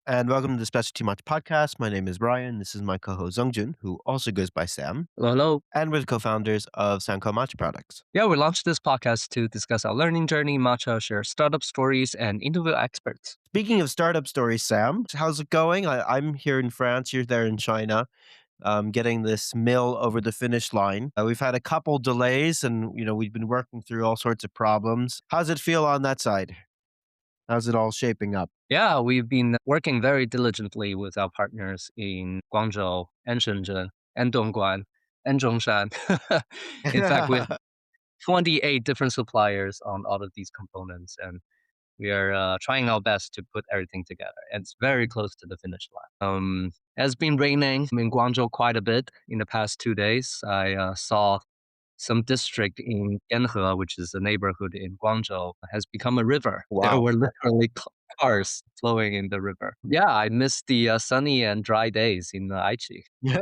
and welcome to the Specialty Matcha Podcast. My name is Brian. This is my co-host Zongjun, who also goes by Sam, Hello, hello. and we're the co-founders of Sanko Matcha Products. Yeah, we launched this podcast to discuss our learning journey, matcha, share startup stories, and interview experts. Speaking of startup stories, Sam, how's it going? I'm here in France. You're there in China, getting this mill over the finish line. We've had a couple delays, and we've been working through all sorts of problems. How's it feel on that side? How's it all shaping up? Yeah, we've been working very diligently with our partners in Guangzhou and Shenzhen and Dongguan and Zhongshan. In fact, with 28 different suppliers on all of these components, and we are trying our best to put everything together. And it's very close to the finish line. It's been raining in Guangzhou quite a bit in the past 2 days. I saw some district in Yanhe, which is a neighborhood in Guangzhou, has become a river. There Wow. were literally cars flowing in the river. Yeah, I missed the sunny and dry days in Aichi. Yeah.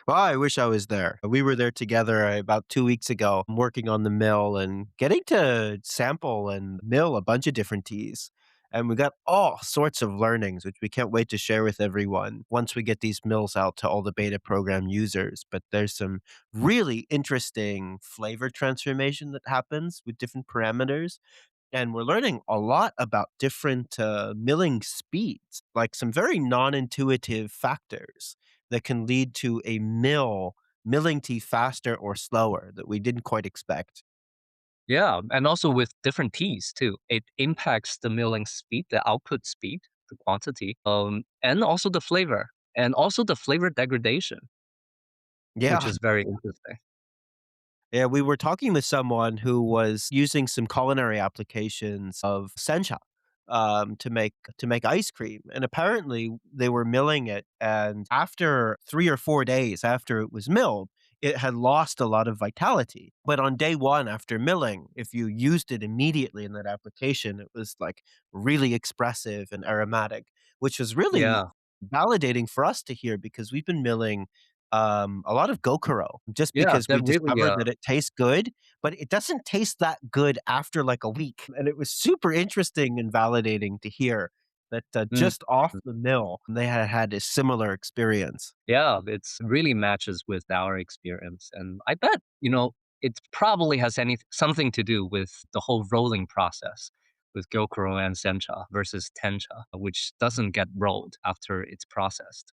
Well, I wish I was there. We were there together about 2 weeks ago, working on the mill and getting to sample and mill a bunch of different teas. And we got all sorts of learnings, which we can't wait to share with everyone once we get these mills out to all the beta program users. But there's some really interesting flavor transformation that happens with different parameters. And we're learning a lot about different milling speeds, like some very non intuitive factors that can lead to a milling tea faster or slower that we didn't quite expect. Yeah, and also with different teas too. It impacts the milling speed, the output speed, the quantity, and also the flavor, and also the flavor degradation, which Yeah. is very interesting. Yeah, we were talking with someone who was using some culinary applications of sencha to make ice cream, and apparently they were milling it, and after 3 or 4 days after it was milled, it had lost a lot of vitality. But on day one after milling, if you used it immediately in that application, it was like really expressive and aromatic, which was really Yeah, validating for us to hear because we've been milling a lot of Gokuro just yeah, because we that really, discovered that it tastes good, but it doesn't taste that good after like a week. And it was super interesting and validating to hear that mm, just off the mill, they had had a similar experience. yeah, it's really matches with our experience, and I bet it probably has something to do with the whole rolling process with Gyokuro and Sencha versus Tencha, which doesn't get rolled after it's processed.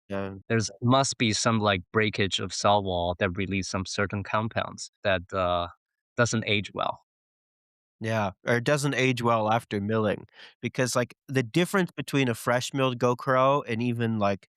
Yeah. There's must be some like breakage of cell wall that release some certain compounds that doesn't age well. Yeah, or it doesn't age well after milling because like the difference between a fresh milled Gokuro and even like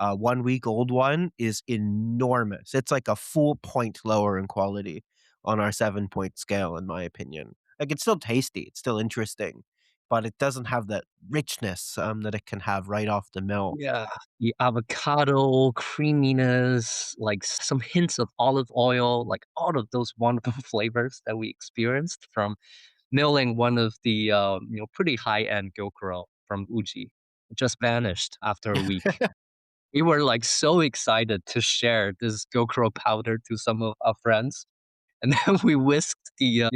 a 1 week old one is enormous. It's like a full point lower in quality on our 7 point scale, in my opinion. Like, it's still tasty, it's still interesting, but it doesn't have that richness, that it can have right off the mill. Yeah. The avocado creaminess, like some hints of olive oil, like all of those wonderful flavors that we experienced from milling one of the pretty high end Gyokuro from Uji just vanished after a week. We were like so excited to share this Gyokuro powder to some of our friends. And then we whisked the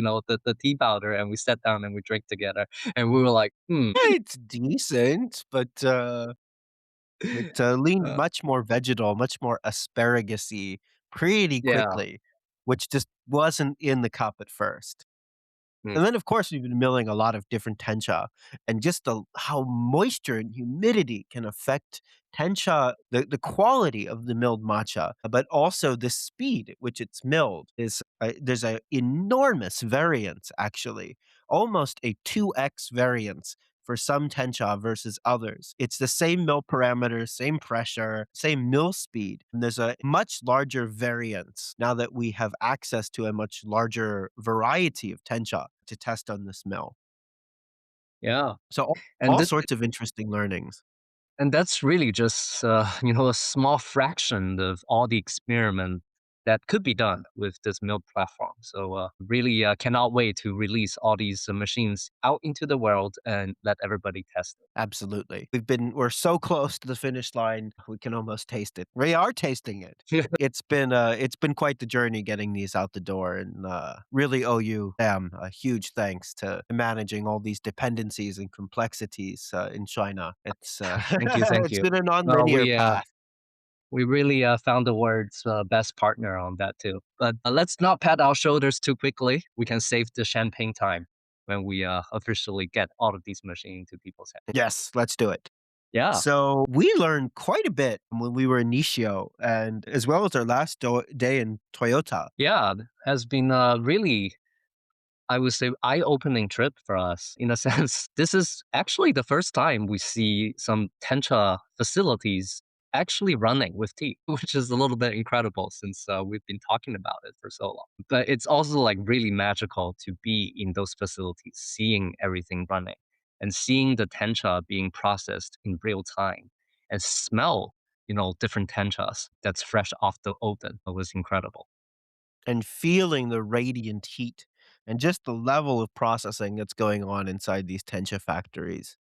tea powder and we sat down and we drank together. And we were like, It's decent, but, it, leaned uh, much more vegetal, much more asparagus-y pretty yeah. quickly, which just wasn't in the cup at first. Mm. And then, of course, we've been milling a lot of different tencha, and just the how moisture and humidity can affect tencha, the quality of the milled matcha, but also the speed at which it's milled is there's a enormous variance, actually, almost a 2x variance for some tencha versus others. It's the same mill parameters, same pressure, same mill speed, and there's a much larger variance now that we have access to a much larger variety of tencha to test on this mill. Yeah. So And all this sorts of interesting learnings. and that's really just a small fraction of all the experiment that could be done with this mill platform. So really cannot wait to release all these machines out into the world and let everybody test it. Absolutely. We're so close to the finish line, we can almost taste it. We are tasting it. It's been quite the journey getting these out the door, and, really owe you, Sam, a huge thanks to managing all these dependencies and complexities, in China. It's, Thank you, thank it's you. been a Well, nonlinear we path. we really found the words best partner on that too. But let's not pat our shoulders too quickly. We can save the champagne time when we officially get all of these machines into people's hands. Yes, let's do it. Yeah, So, we learned quite a bit when we were in Nishio, and as well as our last day in Toyota. yeah, has been really, I would say, eye-opening trip for us in a sense. This is actually the first time we see some tencha facilities actually running with tea, which is a little bit incredible since we've been talking about it for so long. But it's also like really magical to be in those facilities, seeing everything running and seeing the tencha being processed in real time and smell, different tenchas that's fresh off the oven. It was incredible. And feeling the radiant heat and just the level of processing that's going on inside these tencha factories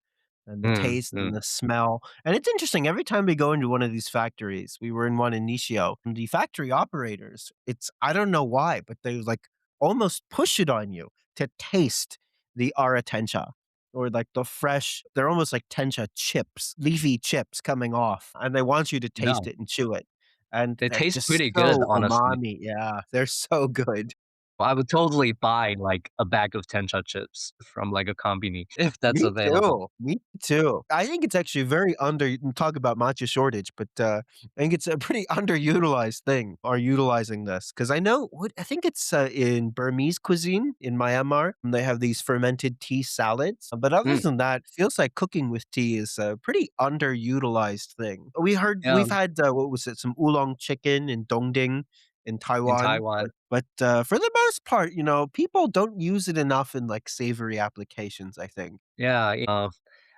and the Mm, taste mm. and the smell. And it's interesting, every time we go into one of these factories, we were in one in Nishio, and the factory operators, it's I don't know why, but they like almost push it on you to taste the ara tencha or like the fresh, they're almost like tencha chips, leafy chips coming off, and they want you to Yeah. taste it and chew it. And They they're taste just pretty good, so honestly. umami. Yeah, they're so good. I would totally buy, like, a bag of tencha chips from, like, a combini if that's Me available. too. Me too. I think it's actually very talk about matcha shortage, but, I think it's a pretty underutilized thing, are utilizing this because I know I think it's, in Burmese cuisine in Myanmar, and they have these fermented tea salads, but other Mm, than that, feels like cooking with tea is a pretty underutilized thing. yeah, We've had, what was it, some oolong chicken in Dongding in in Taiwan, Taiwan. but for the most part, people don't use it enough in, like, savory applications, I think. Yeah,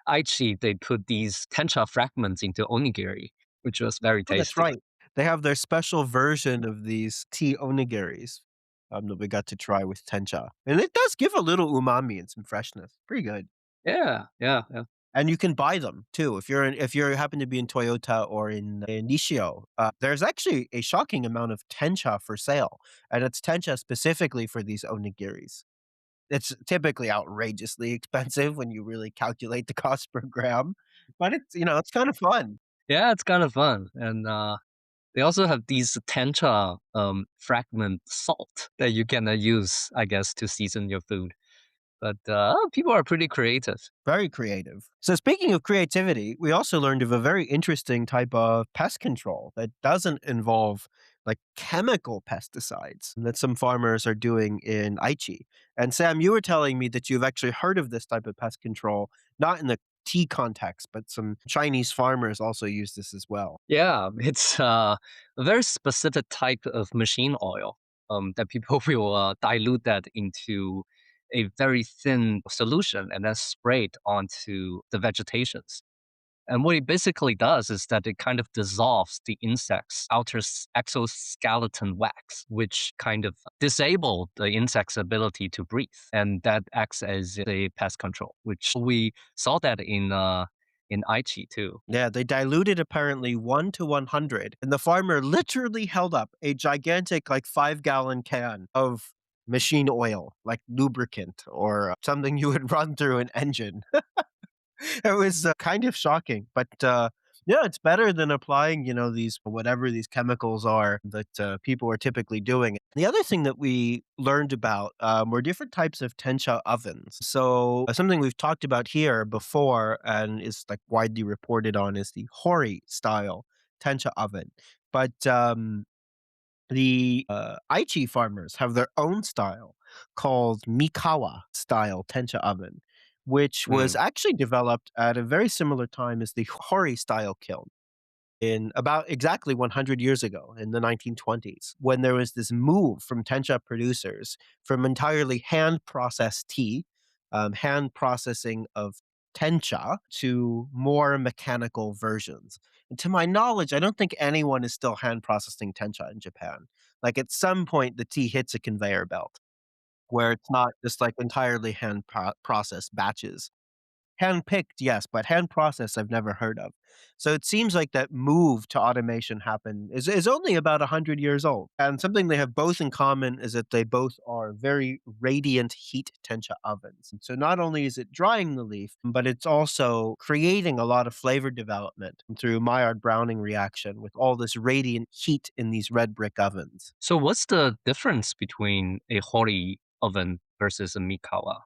Aichi, they put these tencha fragments into onigiri, which was very Oh, that's tasty. right. They have their special version of these tea onigiris, that we got to try with tencha, and it does give a little umami and some freshness. Pretty good. Yeah, yeah, yeah. And you can buy them too. If you happen to be in Toyota or in Nishio, there's actually a shocking amount of tencha for sale, and it's tencha specifically for these onigiris. It's typically outrageously expensive when you really calculate the cost per gram, but it's kind of fun. Yeah, it's kind of fun, and, they also have these tencha, fragment salt that you can, use, I guess, to season your food. But, people are pretty creative. Very creative. So speaking of creativity, we also learned of a very interesting type of pest control that doesn't involve like chemical pesticides that some farmers are doing in Aichi. And Sam, you were telling me that you've actually heard of this type of pest control, not in the tea context, but some Chinese farmers also use this as well. Yeah, it's a very specific type of machine oil that people will dilute that into a very thin solution and then spray it onto the vegetations. And what it basically does is that it kind of dissolves the insect's exoskeleton wax, which kind of disable the insect's ability to breathe. And that acts as a pest control, which we saw that in Aichi too. Yeah, they diluted apparently 1 to 100, and the farmer literally held up a gigantic, like, 5-gallon can of machine oil, like lubricant or something you would run through an engine. It was, kind of shocking, but, yeah, it's better than applying, these whatever these chemicals are that, people are typically doing. The other thing that we learned about, were different types of tencha ovens. So, something we've talked about here before and is, like, widely reported on is the Horii style tencha oven. But, the, Aichi farmers have their own style called Mikawa style tencha oven, which was Mm. actually developed at a very similar time as the Horii style kiln in about exactly 100 years ago in the 1920s, when there was this move from tencha producers from entirely hand processed tea, hand processing of tencha, to more mechanical versions. And to my knowledge, I don't think anyone is still hand processing tencha in Japan. Like at some point, the tea hits a conveyor belt where it's not just like entirely processed batches. Hand-picked, yes, but hand-processed, I've never heard of. So it seems like that move to automation happened is only about 100 years old, and something they have both in common is that they both are very radiant heat tencha ovens. And so not only is it drying the leaf, but it's also creating a lot of flavor development through Maillard browning reaction with all this radiant heat in these red brick ovens. So what's the difference between a Horii oven versus a Mikawa?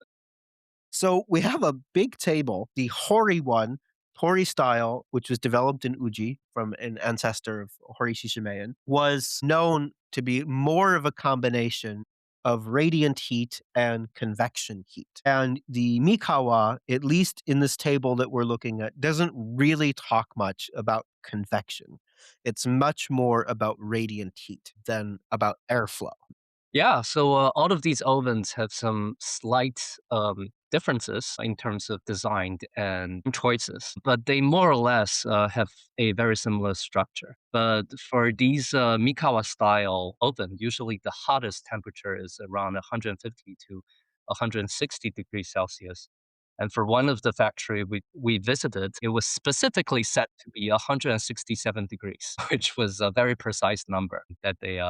So we have a big table, the Horii one, Horii Style, which was developed in Uji from an ancestor of Horii Shishimean, was known to be more of a combination of radiant heat and convection heat. And the Mikawa, at least in this table that we're looking at, doesn't really talk much about convection. It's much more about radiant heat than about airflow. Yeah, so all of these ovens have some slight differences in terms of design and choices, but they more or less have a very similar structure. But for these Mikawa style oven, usually the hottest temperature is around 150 to 160 degrees Celsius. And for one of the factory we visited, it was specifically set to be 167 degrees, which was a very precise number that they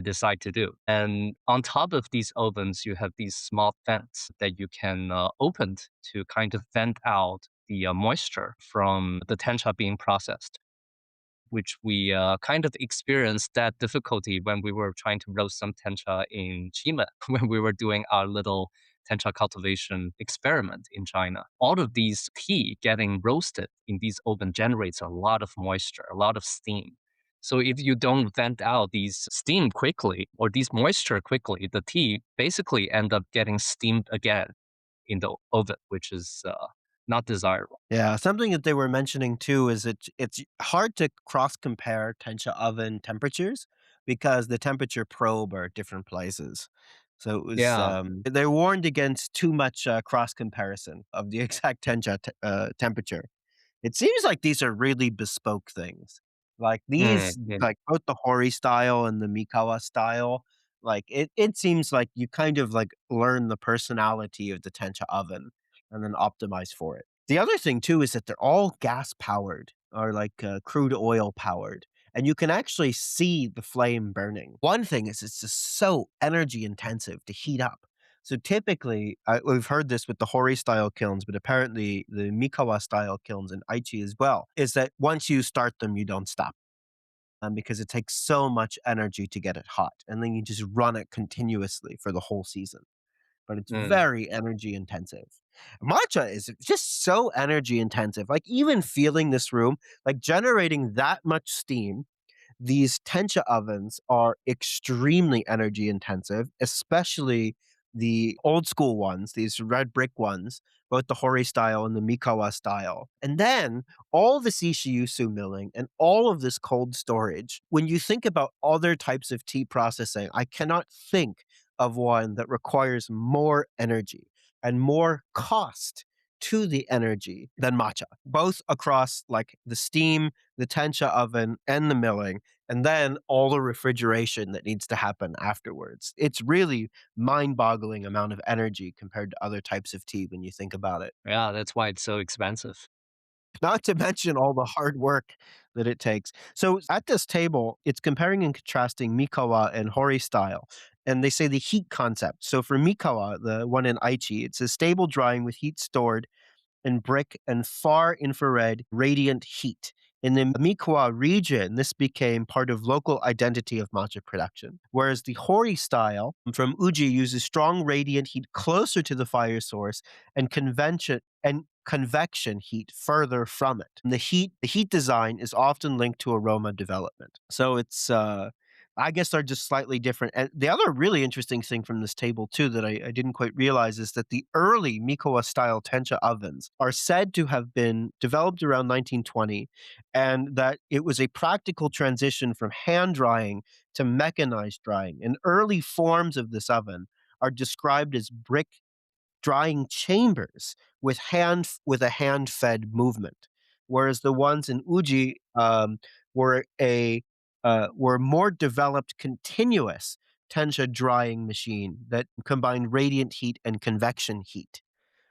decide to do. And on top of these ovens, you have these small vents that you can open to kind of vent out the moisture from the tencha being processed, which we kind of experienced that difficulty when we were trying to roast some tencha in Chima, when we were doing our little tencha cultivation experiment in China. All of these tea getting roasted in these oven generates a lot of moisture, a lot of steam. So if you don't vent out these steam quickly or these moisture quickly, the tea basically end up getting steamed again in the oven, which is not desirable. Yeah, something that they were mentioning too is it's hard to cross compare tencha oven temperatures because the temperature probe are at different places. So it was Yeah. they warned against too much cross comparison of the exact temperature. It seems like these are really bespoke things. Like these, Yeah. like both the Hori style and the Mikawa style, like it seems like you kind of like learn the personality of the tencha oven and then optimize for it. The other thing too is that they're all gas powered or like crude oil powered. And you can actually see the flame burning. One thing is it's just so energy intensive to heat up. So typically, we've heard this with the Hori style kilns, but apparently the Mikawa style kilns and Aichi as well, is that once you start them, you don't stop because it takes so much energy to get it hot. And then you just run it continuously for the whole season. But it's Mm. very energy intensive. Matcha is just so energy intensive. Like even feeling this room, like generating that much steam, these tencha ovens are extremely energy intensive, especially the old school ones, these red brick ones, both the Hori style and the Mikawa style. And then all the Shishiusu milling and all of this cold storage. When you think about other types of tea processing, I cannot think of one that requires more energy and more cost to the energy than matcha, both across like the steam, the tencha oven, and the milling, and then all the refrigeration that needs to happen afterwards. It's really mind-boggling amount of energy compared to other types of tea when you think about it. Yeah, that's why it's so expensive. Not to mention all the hard work that it takes. So at this table, it's comparing and contrasting Mikawa and Horii style. And they say the heat concept. So for Mikawa, the one in Aichi, it's a stable drying with heat stored and brick and far infrared radiant heat. In the Mikawa region, this became part of local identity of matcha production. Whereas the Hori style from Uji uses strong radiant heat closer to the fire source and convection heat further from it. And the heat design is often linked to aroma development. So it's I guess they're just slightly different. And the other really interesting thing from this table, too, that I didn't quite realize is that the early Mikowa style tencha ovens are said to have been developed around 1920 and that it was a practical transition from hand drying to mechanized drying. And early forms of this oven are described as brick drying chambers with a hand-fed movement, whereas the ones in Uji were a were more developed continuous tencha drying machine that combined radiant heat and convection heat.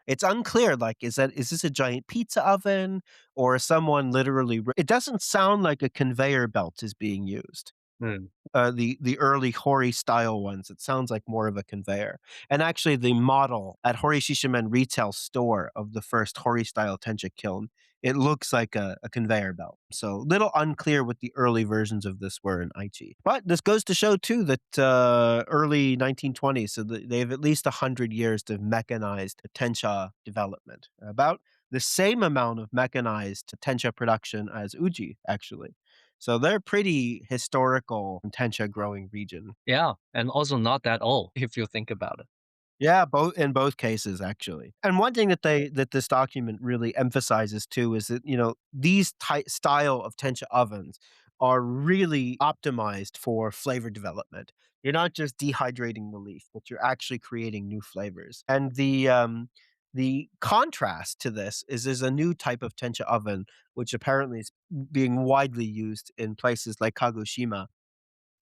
It's unclear, like, is this a giant pizza oven or someone literally it doesn't sound like a conveyor belt is being used. Hmm. The early Horii style ones, it sounds like more of a conveyor. And actually the model at Horii Shishimen retail store of the first Horii style tencha kiln, it looks like a conveyor belt. So little unclear what the early versions of this were in Aichi. But this goes to show too that early 1920s, so they have at least 100 years of mechanized tencha development. About the same amount of mechanized tencha production as Uji, actually. So they're pretty historical tencha growing region. Yeah, and also not that old if you think about it. Yeah, both in both cases actually. And one thing that this document really emphasizes too is that, these style of tencha ovens are really optimized for flavor development. You're not just dehydrating the leaf, but you're actually creating new flavors. And the contrast to this is there's a new type of tencha oven which apparently is being widely used in places like Kagoshima,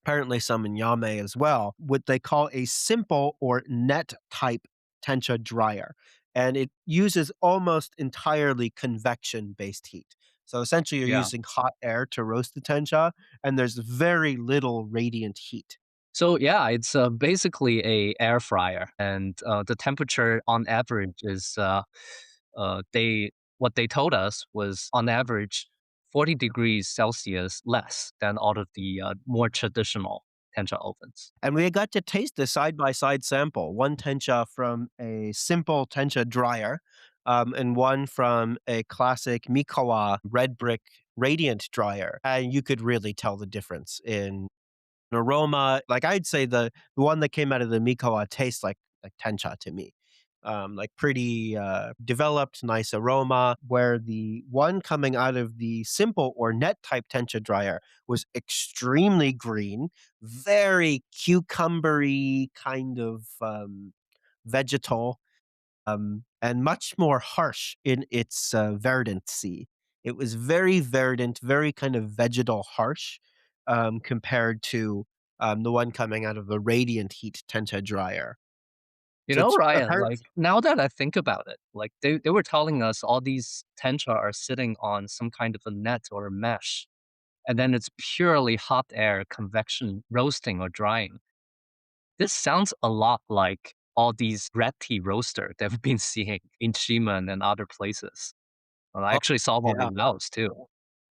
apparently some in Yame as well, what they call a simple or net type tencha dryer. And it uses almost entirely convection based heat. So essentially, you're Yeah. using hot air to roast the tencha, and there's very little radiant heat. So yeah, it's basically a air fryer, and the temperature on average is they what they told us was on average 40 degrees Celsius less than all of the more traditional tencha ovens. And we got to taste the side by side sample, one tencha from a simple tencha dryer, and one from a classic Mikawa red brick radiant dryer. And you could really tell the difference in aroma. Like I'd say the one that came out of the Mikawa tastes like tencha to me. Like pretty developed, nice aroma. Where the one coming out of the simple or net type tencha dryer was extremely green, very cucumbery kind of vegetal, and much more harsh in its verdancy. It was very verdant, very kind of vegetal harsh, compared to the one coming out of the radiant heat Tenta dryer. You So know, it's Ryan, apparent. like now that I think about it, like they were telling us all these tencha are sitting on some kind of a net or a mesh, and then it's purely hot air convection roasting or drying. This sounds a lot like all these red tea roaster that we've been seeing in Shiman and other places. And I Oh, actually saw one yeah, in Laos too.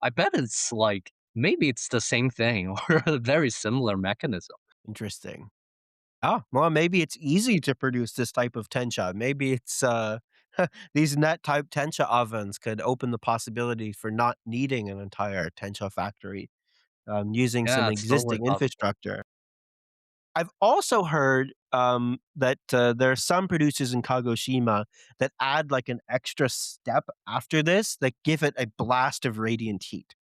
I bet it's like maybe it's the same thing or a very similar mechanism. interesting. Oh, well, maybe it's easy to produce this type of tencha. Maybe it's these net type tencha ovens could open the possibility for not needing an entire tencha factory, using some Yeah, it's totally existing possible. infrastructure. I've also heard, that, there are some producers in Kagoshima that add, like, an extra step after this that give it a blast of radiant heat.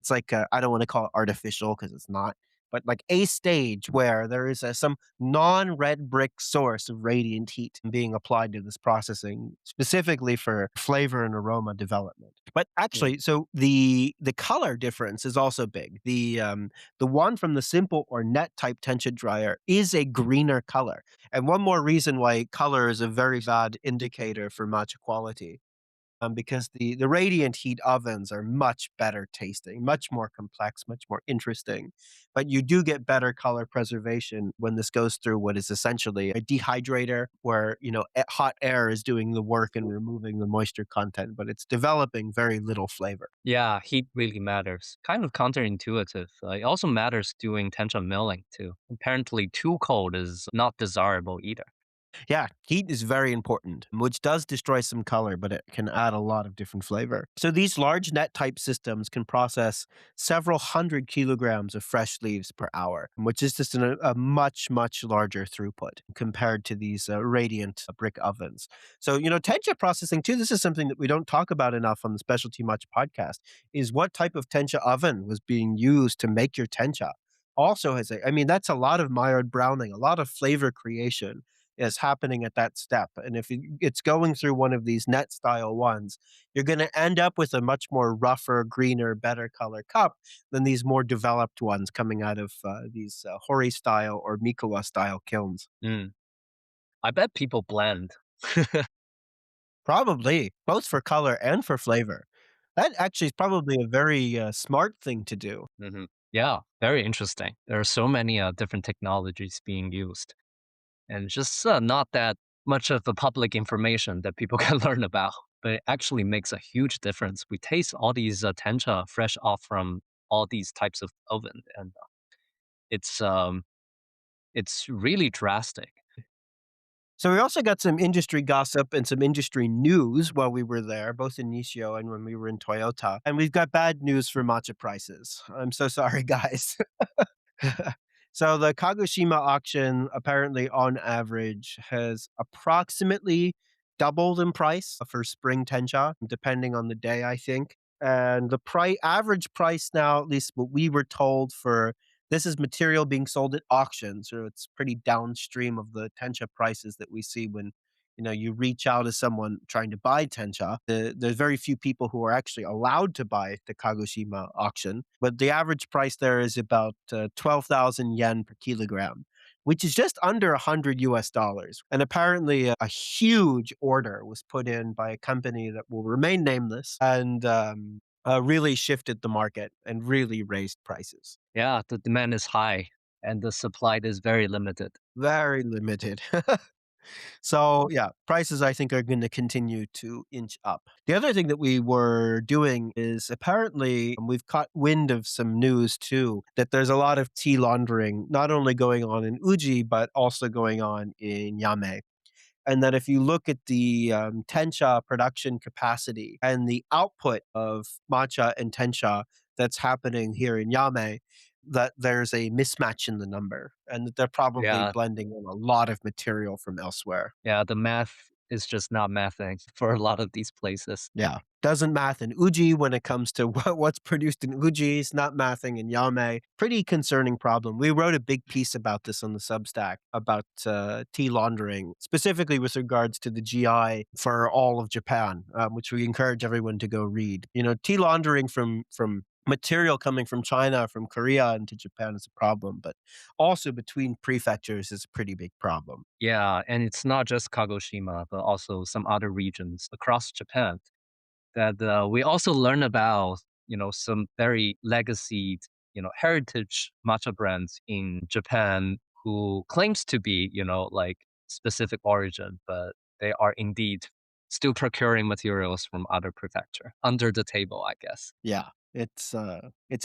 It's like, I don't wanna call it artificial because it's not, but like a stage where there is some non-red brick source of radiant heat being applied to this processing, specifically for flavor and aroma development. But Mm. actually, so the color difference is also big. The one from the simple or net type tension dryer is a greener color. And one more reason why color is a very bad indicator for matcha quality, because the radiant heat ovens are much better tasting, much more complex, much more interesting. But you do get better color preservation when this goes through what is essentially a dehydrator, where hot air is doing the work and removing the moisture content, but it's developing very little flavor. Yeah, heat really matters. Kind of counterintuitive. It also matters doing tension milling too. Apparently, too cold is not desirable either. Yeah, heat is very important, which does destroy some color, but it can add a lot of different flavor. So these large net type systems can process several hundred kilograms of fresh leaves per hour, which is just a much, much larger throughput compared to these radiant brick ovens. So, tencha processing too, this is something that we don't talk about enough on the Specialty Much podcast, is what type of tencha oven was being used to make your tencha. Also has I mean, that's a lot of Maillard browning, a lot of flavor creation, is happening at that step. And if it's going through one of these net style ones, you're going to end up with a much more rougher, greener, better color cup than these more developed ones coming out of these Horii style or Mikawa style kilns. Mm. I bet people blend. Probably both for color and for flavor. That actually is probably a very smart thing to do. Hmm. Yeah, very interesting. There are so many different technologies being used, and just not that much of the public information that people can learn about. But it actually makes a huge difference. We taste all these tencha fresh off from all these types of oven, and it's um, it's really drastic. So we also got some industry gossip and some industry news while we were there, both in Nishio and when we were in Toyota. And we've got bad news for matcha prices. I'm so sorry, guys. So the Kagoshima auction apparently on average has approximately doubled in price for spring tencha, depending on the day, I think. And the average price now, at least what we were told for this is material being sold at auction, so it's pretty downstream of the tencha prices that we see when you reach out to someone trying to buy tencha. There's very few people who are actually allowed to buy the Kagoshima auction, but the average price there is about 12,000 yen per kilogram, which is just under 100 US dollars. And apparently, a huge order was put in by a company that will remain nameless and really shifted the market and really raised prices. Yeah, the demand is high and the supply is very limited. Very limited. So, yeah, prices I think are going to continue to inch up. The other thing that we were doing is apparently we've caught wind of some news too that there's a lot of tea laundering not only going on in Uji but also going on in Yame. And that if you look at the tencha production capacity and the output of matcha and tencha that's happening here in Yame, that there's a mismatch in the number and that they're probably Yeah, blending in a lot of material from elsewhere. yeah, the math is just not mathing for a lot of these places. Yeah. Doesn't math in Uji when it comes to what's produced in Uji. It's not mathing in Yame. Pretty concerning problem. We wrote a big piece about this on the Substack about tea laundering, specifically with regards to the GI for all of Japan, which we encourage everyone to go read. Tea laundering from material coming from China, from Korea into Japan is a problem, but also between prefectures is a pretty big problem. Yeah, and it's not just Kagoshima, but also some other regions across Japan that we also learn about, some very legacy, heritage matcha brands in Japan who claims to be, like specific origin, but they are indeed still procuring materials from other prefecture under the table, I guess. Yeah, it's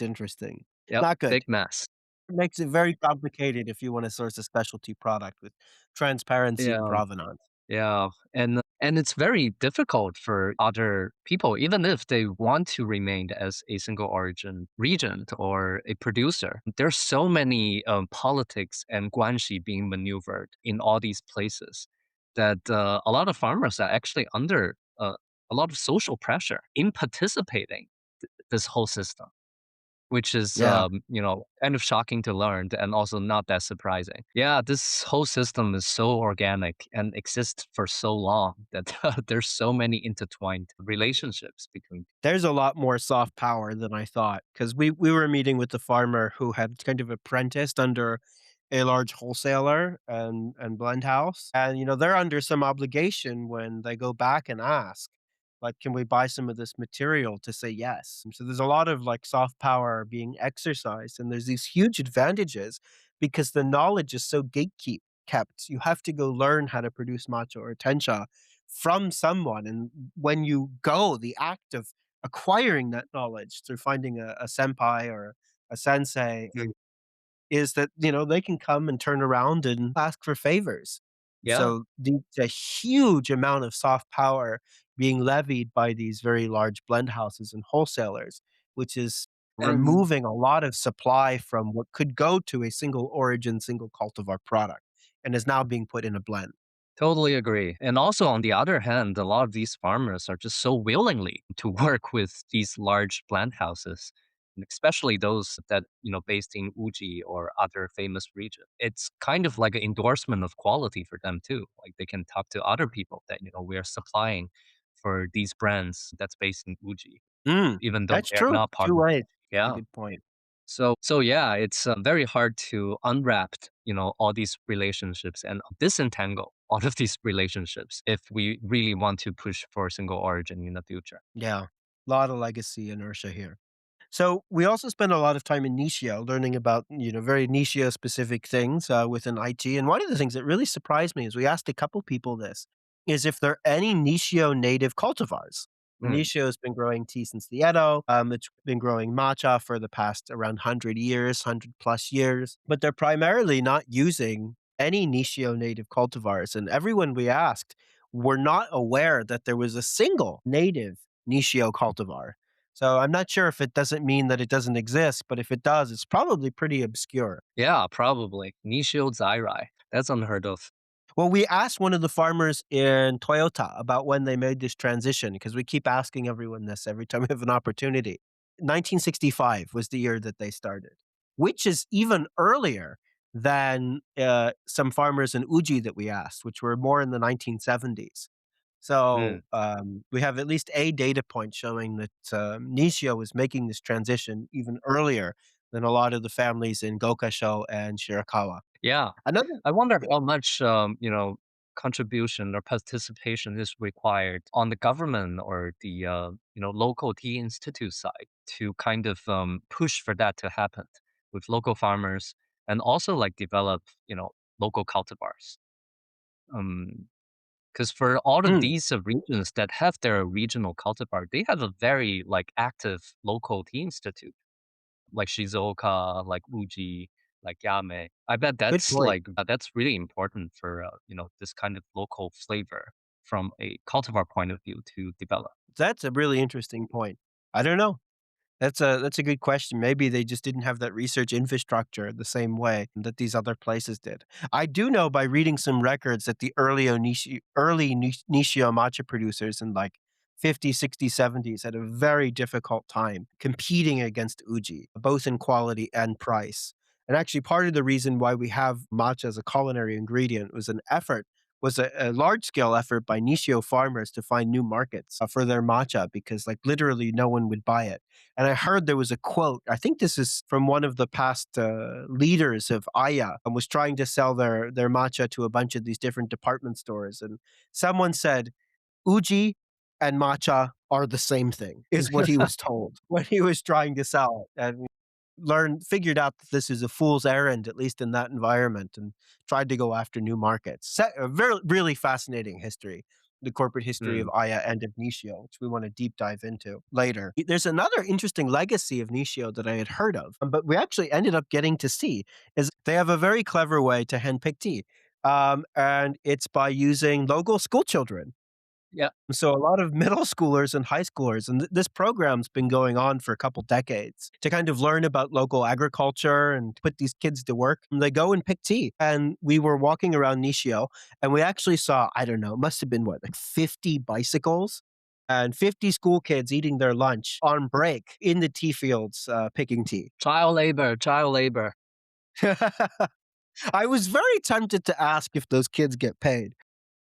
interesting. Yep, Not good. big mess. It makes it very complicated if you wanna source a specialty product with transparency and Yeah. provenance. Yeah, and it's very difficult for other people, even if they want to remain as a single origin region or a producer. There's so many politics and guanxi being maneuvered in all these places that a lot of farmers are actually under a lot of social pressure in participating this whole system, which is, Yeah. kind of shocking to learn and also not that surprising. Yeah, this whole system is so organic and exists for so long that there's so many intertwined relationships between. There's a lot more soft power than I thought because we were meeting with the farmer who had kind of apprenticed under a large wholesaler and blend house, and, they're under some obligation when they go back and ask, like, "Can we buy some of this material?" to say yes. So there's a lot of, like, soft power being exercised, and there's these huge advantages because the knowledge is so kept. You have to go learn how to produce matcha or tencha from someone, and when you go, the act of acquiring that knowledge through finding a senpai or a sensei is that, they can come and turn around and ask for favors. Yeah. So the huge amount of soft power being levied by these very large blend houses and wholesalers, which is And removing a lot of supply from what could go to a single origin, single cultivar product, and is now being put in a blend. totally agree. And also, on the other hand, a lot of these farmers are just so willingly to work with these large plant houses. and especially those that, based in Uji or other famous region. It's kind of like an endorsement of quality for them too. Like they can talk to other people that, we're supplying for these brands that's based in Uji, Mm, even though that's they're true. not part You're of. right. That's a Yeah. good point. So yeah, it's very hard to unwrap, all these relationships and disentangle all of these relationships if we really want to push for single origin in the future. Yeah. A lot of legacy inertia here. So we also spend a lot of time in Nishio learning about, very Nishio specific things within Aichi. And one of the things that really surprised me is we asked a couple people this is if there are any Nishio native cultivars. Mm, Nishio has been growing tea since the Edo. It's been growing matcha for the past around 100 years, 100 plus years, but they're primarily not using any Nishio native cultivars. And everyone we asked were not aware that there was a single native Nishio cultivar. So I'm not sure if it doesn't mean that it doesn't exist, but if it does, it's probably pretty obscure. yeah, probably. Nishio Zairai. That's unheard of. Well, we asked one of the farmers in Toyota about when they made this transition because we keep asking everyone this every time we have an opportunity. 1965 was the year that they started, which is even earlier than some farmers in Uji that we asked, which were more in the 1970s. Mm. So we have at least a data point showing that Nishio was making this transition even earlier than a lot of the families in Gokasho and Shirakawa. Yeah. Another I wonder how much, contribution or participation is required on the government or the, local tea institute side to kind of push for that to happen with local farmers and also like develop, local cultivars. Because for all of mm, these regions that have their regional cultivar, they have a very like active local tea institute like Shizuoka, like Uji, like Yame. I bet good point. that's really important for this kind of local flavor from a cultivar point of view to develop. That's a really interesting point. I don't know. That's a good question. Maybe they just didn't have that research infrastructure the same way that these other places did. I do know by reading some records that the Nishio matcha producers in like 50s, 60s, 70s had a very difficult time competing against Uji, both in quality and price. And actually, part of the reason why we have matcha as a culinary ingredient was a large scale effort by Nishio farmers to find new markets for their matcha because, like, literally no one would buy it. And I heard there was a quote. I think this is from one of the past leaders of Aya, and was trying to sell their matcha to a bunch of these different department stores. And someone said, "Uji and matcha are the same thing," is what he was told when he was trying to sell it. And figured out that this is a fool's errand, at least in that environment, and tried to go after new markets. A very really fascinating history, the corporate history of Mm. Aya and of Nishio, which we want to deep dive into later. There's another interesting legacy of Nishio that I had heard of, but we actually ended up getting to see is they have a very clever way to handpick tea. And it's by using local school children. Yeah. So a lot of middle schoolers and high schoolers, and this program's been going on for a couple decades to kind of learn about local agriculture and put these kids to work. And they go and pick tea. And we were walking around Nishio and we actually saw, I don't know, it must have been what, like 50 bicycles and 50 school kids eating their lunch on break in the tea fields picking tea. Child labor, child labor. I was very tempted to ask if those kids get paid.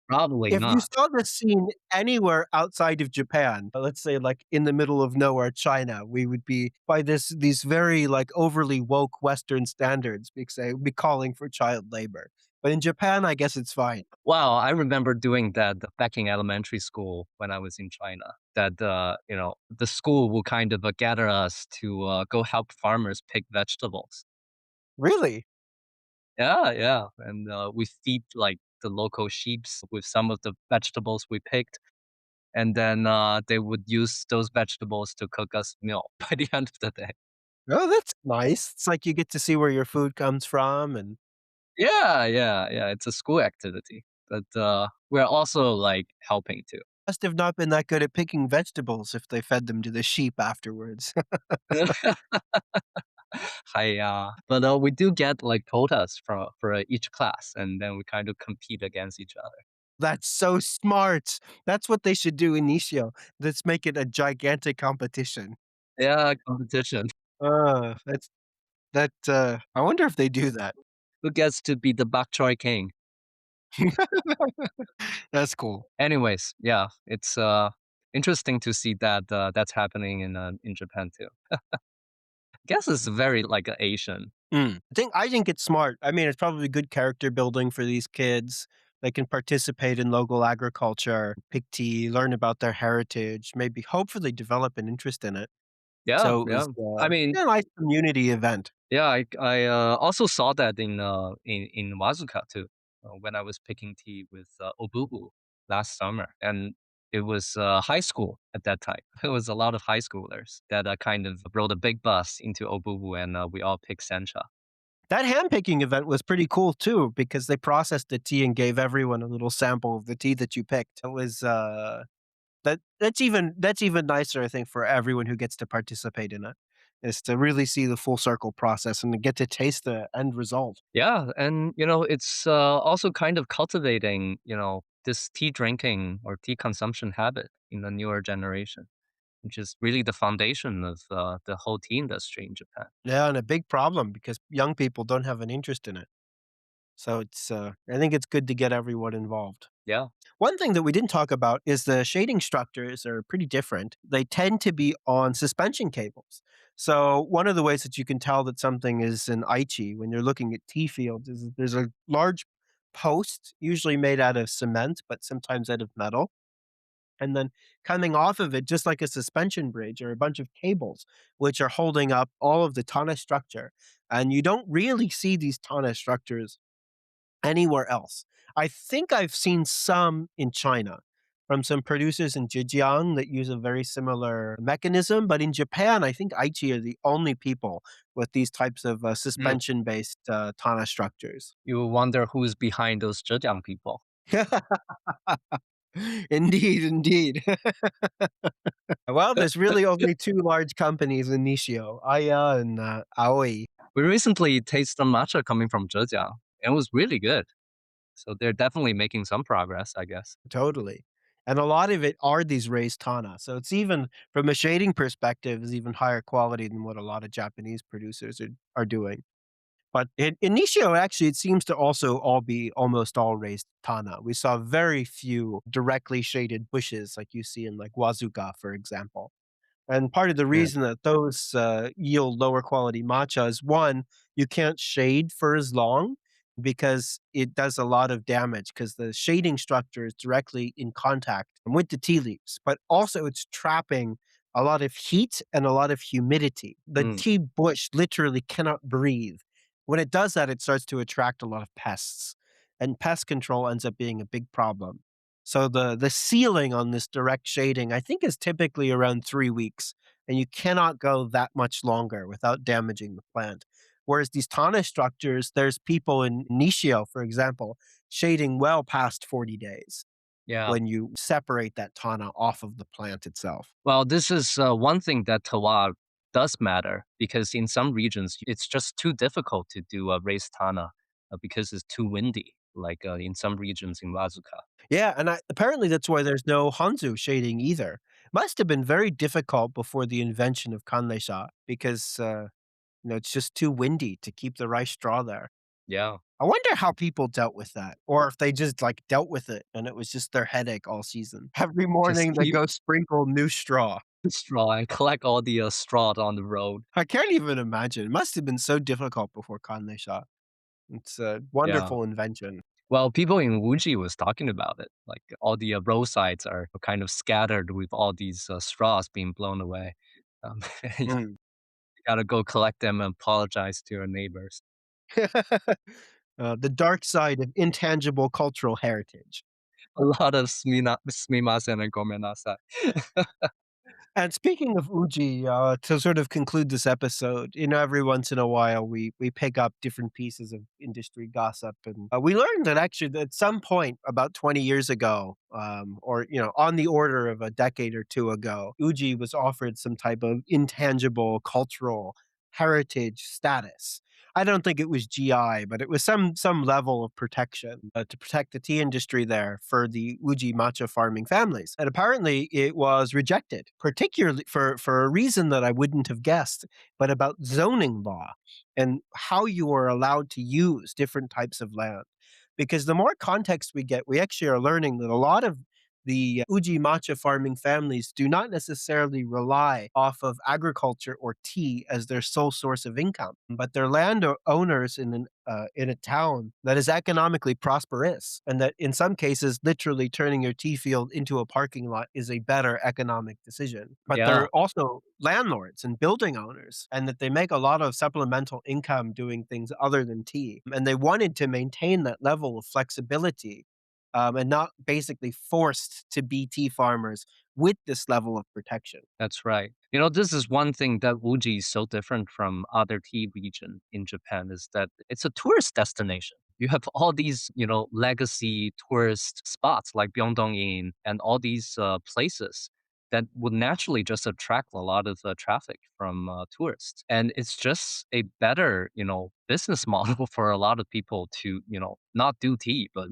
Probably If you not. saw this scene anywhere outside of Japan, let's say like in the middle of nowhere, China, we would be by these very like overly woke Western standards, because they would be calling for child labor. But in Japan, I guess it's fine. Well, I remember doing that back in elementary school when I was in China. That the school will kind of gather us to go help farmers pick vegetables. Really? Yeah, yeah, and, we feed, like, the local sheeps with some of the vegetables we picked, and then, they would use those vegetables to cook us meal by the end of the day. Oh, that's nice. It's like you get to see where your food comes from, and Yeah, yeah, yeah, it's a school activity, but, we're also, like, helping too. must have not been that good at picking vegetables if they fed them to the sheep afterwards. But, we do get, like, quotas for each class, and then we kind of compete against each other. That's so smart. That's what they should do in Nishio. Let's make it a gigantic competition. Yeah, competition. That's I wonder if they do that. Who gets to be the bok choy king? That's cool. Anyways, yeah, it's interesting to see that that's happening in Japan too. Guess it's very like Asian. I think it's smart. I mean, it's probably good character building for these kids. They can participate in local agriculture, pick tea, learn about their heritage, maybe hopefully develop an interest in it. Yeah, So it yeah. was, I mean, a nice community event. yeah, I also saw that in Wazuka too, when I was picking tea with Obubu last summer, and it was high school at that time. It was a lot of high schoolers that kind of rode a big bus into Obubu, and we all picked sencha. That hand picking event was pretty cool too because they processed the tea and gave everyone a little sample of the tea that you picked. It was that's even nicer, I think, for everyone who gets to participate in it, is to really see the full circle process and to get to taste the end result. Yeah, and it's also kind of cultivating this tea drinking or tea consumption habit in the newer generation, which is really the foundation of the whole tea industry in Japan. Yeah, and a big problem because young people don't have an interest in it. So I think it's good to get everyone involved. Yeah. One thing that we didn't talk about is the shading structures are pretty different. They tend to be on suspension cables. So one of the ways that you can tell that something is an Aichi when you're looking at tea fields is that there's a large post, usually made out of cement, but sometimes out of metal. And then coming off of it, just like a suspension bridge, are a bunch of cables which are holding up all of the tana structure. And you don't really see these tana structures anywhere else. I think I've seen some in China from some producers in Zhejiang that use a very similar mechanism, but in Japan, I think Aichi are the only people with these types of Mm. suspension-based tana structures. You wonder who's behind those Zhejiang people. Indeed, indeed. Well, there's really only 2 large companies in Nishio, Aya and Aoi. We recently tasted some matcha coming from Zhejiang. It was really good. So they're definitely making some progress, I guess. Totally. And a lot of it are these raised tana. So it's even from a shading perspective is even higher quality than what a lot of Japanese producers are doing. But in Nishio, actually, it seems to also all be almost all raised tana. We saw very few directly shaded bushes like you see in like Wazuka, for example. And part of the Yeah. reason that those, yield lower quality matcha is, 1, you can't shade for as long because it does a lot of damage because the shading structure is directly in contact with the tea leaves, but also it's trapping a lot of heat and a lot of humidity. The Mm. tea bush literally cannot breathe. When it does that, it starts to attract a lot of pests, and pest control ends up being a big problem. So the ceiling on this direct shading, I think, is typically around 3 weeks, and you cannot go that much longer without damaging the plant. Whereas these tana structures, there's people in Nishio, for example, shading well past 40 days Yeah. when you separate that tana off of the plant itself. Well, this is one thing that Tawa does matter because in some regions it's just too difficult to do a raised tana because it's too windy, like in some regions in Wazuka. Yeah, and apparently that's why there's no Hanzu shading either. Must have been very difficult before the invention of kanleisha because, it's just too windy to keep the rice straw there. Yeah. I wonder how people dealt with that, or if they just, like, dealt with it and it was just their headache all season. Every Just morning, they keep go sprinkle new straw. the straw and collect all the straw on the road. I can't even imagine. It must have been so difficult before Kanlei. It's a Yeah. wonderful invention. Well, people in Wuji was talking about it. Like all the roadsides are kind of scattered with all these straws being blown away. You Mm. gotta go collect them and apologize to your neighbors. The dark side of intangible cultural heritage. A lot of sumimasen and gomenasai. And speaking of Uji, to sort of conclude this episode, every once in a while we pick up different pieces of industry gossip, and we learned that actually at some point about 20 years ago, or on the order of a decade or two ago, Uji was offered some type of intangible cultural heritage status. I don't think it was GI, but it was some level of protection to protect the tea industry there for the Uji matcha farming families. And apparently it was rejected, particularly for a reason that I wouldn't have guessed, but about zoning law and how you are allowed to use different types of land. Because the more context we get, we actually are learning that a lot of the Uji matcha farming families do not necessarily rely off of agriculture or tea as their sole source of income, but they're owners in a town that is economically prosperous, and that in some cases, literally turning your tea field into a parking lot is a better economic decision. But Yeah, they're also landlords and building owners, and that they make a lot of supplemental income doing things other than tea. And they wanted to maintain that level of flexibility and not basically forced to be tea farmers with this level of protection. that's right. You know, this is one thing that Uji is so different from other tea region in Japan is that it's a tourist destination. You have all these, legacy tourist spots like Byongdong-in and all these places that would naturally just attract a lot of traffic from tourists. And it's just a better, business model for a lot of people to, not do tea, but,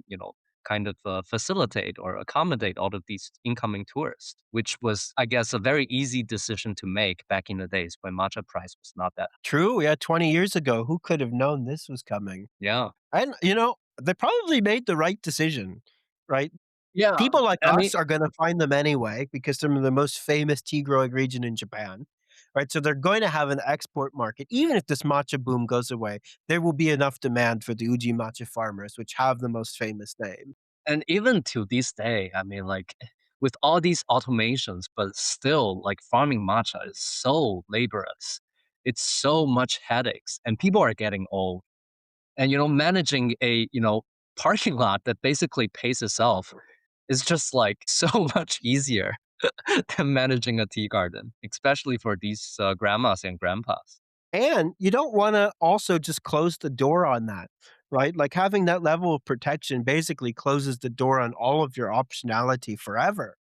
kind of facilitate or accommodate all of these incoming tourists, which was, I guess, a very easy decision to make back in the days when matcha price was not that. True, yeah, 20 years ago, who could have known this was coming? Yeah. And, they probably made the right decision, right? Yeah. People like I mean, us are gonna find them anyway because they're the most famous tea growing region in Japan, right? So they're going to have an export market. Even if this matcha boom goes away, there will be enough demand for the Uji matcha farmers, which have the most famous name. and even to this day, I mean, like with all these automations, but still, like farming matcha is so laborious. It's so much headaches, and people are getting old. And managing a parking lot that basically pays itself is just like so much easier than managing a tea garden, especially for these grandmas and grandpas. And you don't wanna also just close the door on that, right? Like, having that level of protection basically closes the door on all of your optionality forever.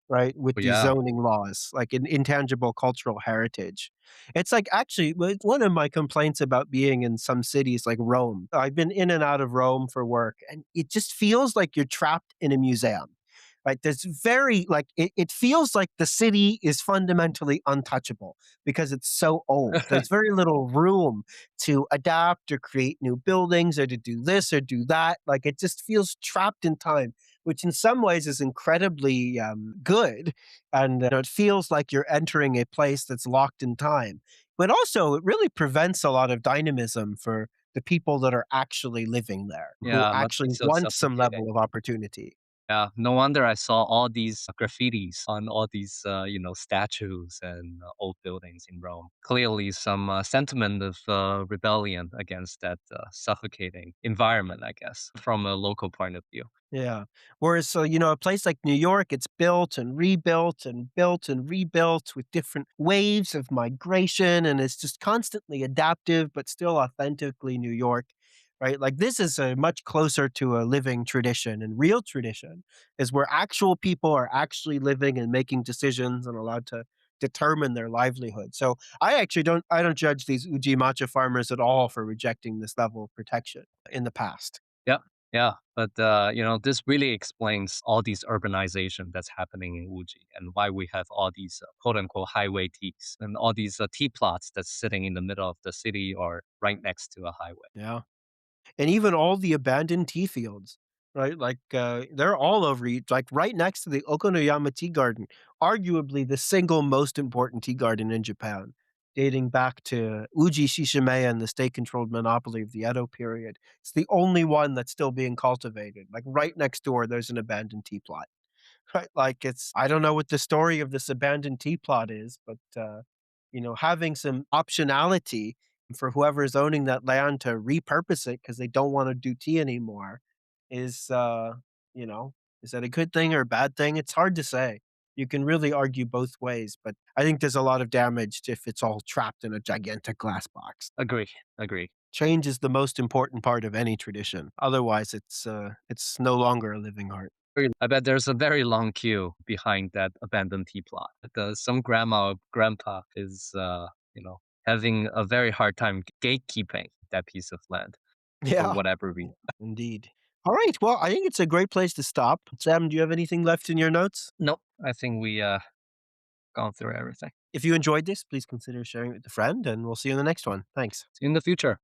Right, with But these yeah, zoning laws, like intangible cultural heritage. It's like actually, one of my complaints about being in some cities like Rome. I've been in and out of Rome for work, and it just feels like you're trapped in a museum. Right, there's very like it feels like the city is fundamentally untouchable because it's so old. There's very little room to adapt or create new buildings or to do this or do that. Like it just feels trapped in time, which in some ways is incredibly good. And it feels like you're entering a place that's locked in time. But also, it really prevents a lot of dynamism for the people that are actually living there, who yeah, must be actually so want some suffocating. level of opportunity. Yeah, no wonder I saw all these graffitis on all these, statues and old buildings in Rome. Clearly, some sentiment of rebellion against that suffocating environment, I guess, from a local point of view. Yeah. Whereas, so, a place like New York, it's built and rebuilt with different waves of migration, and it's just constantly adaptive, but still authentically New York, right? Like this is a much closer to a living tradition and real tradition is where actual people are actually living and making decisions and allowed to determine their livelihood. So I don't judge these Uji matcha farmers at all for rejecting this level of protection in the past. Yeah, yeah, but this really explains all these urbanization that's happening in Uji and why we have all these quote unquote highway teas and all these tea plots that's sitting in the middle of the city or right next to a highway. Yeah. And even all the abandoned tea fields, right? Like, they're all over like, right next to the Okonoyama Tea Garden, arguably the single most important tea garden in Japan, dating back to Uji Shishimeya and the state-controlled monopoly of the Edo period. It's the only one that's still being cultivated. Like, right next door, there's an abandoned tea plot. Right, like, it's I don't know what the story of this abandoned tea plot is, but, having some optionality for whoever's owning that land to repurpose it because they don't wanna do tea anymore is, you know, is that a good thing or a bad thing? It's hard to say. You can really argue both ways, but I think there's a lot of damage if it's all trapped in a gigantic glass box. Agree, agree. Change is the most important part of any tradition. Otherwise, it's no longer a living art. I bet there's a very long queue behind that abandoned tea plot. Some grandma or grandpa is, having a very hard time gatekeeping that piece of land for Yeah, whatever reason. indeed. All right. Well, I think it's a great place to stop. Sam, do you have anything left in your notes? Nope, I think we gone through everything. If you enjoyed this, please consider sharing it with a friend, and we'll see you in the next one. Thanks. See you in the future.